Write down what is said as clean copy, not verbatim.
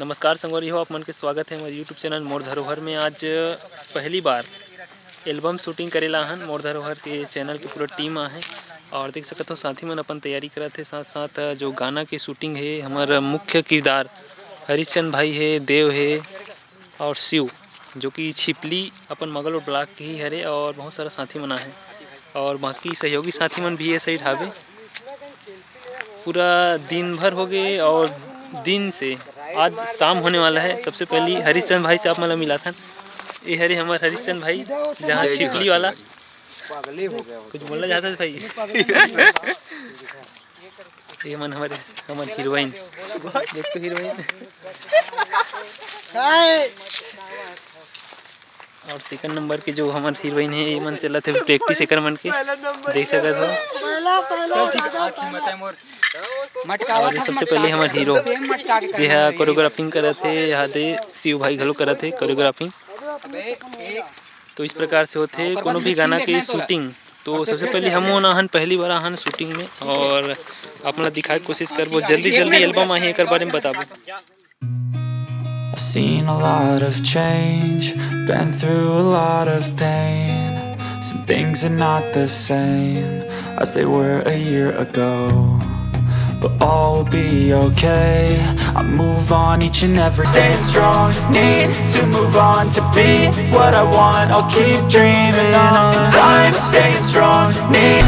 नमस्कार संगवारी हो, आप मन के स्वागत है मेरे यूट्यूब चैनल मोर धरोहर में। आज पहली बार एल्बम शूटिंग करेला हन। मोर धरोहर के चैनल की पूरा टीम आहे और देख सकते हो साथी मन अपन तैयारी करत है। साथ साथ जो गाना की शूटिंग है, हमारा मुख्य किरदार हरिश्चंद्र भाई है, देव है और शिव जो कि छिपली अपन मगल ब्लॉक के ही हरे और बहुत सारा साथी मना है और बाकी सहयोगी साथी मन भी है सही ढाबे। पूरा दिन भर हो गए और दिन से आज शाम होने वाला है। सबसे पहले हरिश्चंद्र भाई से आप मतलब मिला था। ये हरे हमारे हरिश्चंद्र भाई जहाँ छिपली वाला कुछ बोलना चाहता था भाई। ये मन हमारे हीरोइन देखो हीरोइन और सेकंड नंबर के जो हमारे हीरोइन है ये मन चला थे प्रैक्टिस एकर मन के देख सकते हो। और सबसे पहले हमारे हीरो जी है कोरियोग्राफिंग करे थे, यहाँ दे शिव भाई घलो करे थे कोरियोग्राफिंग। तो इस प्रकार से होते कोनो भी गाना के शूटिंग। तो सबसे पहले हम आहन पहली बार आहन शूटिंग में और अपना दिखाए कोशिश करबो। जल्दी जल्दी एल्बम आहे एकर बारे में बताबो। I've seen a lot of change, been through a lot of pain. Some things are not the same as they were a year ago, but all will be okay. I move on each and every day. Staying strong, need to move on to be what I want. I'll keep dreaming on. Time, staying strong, need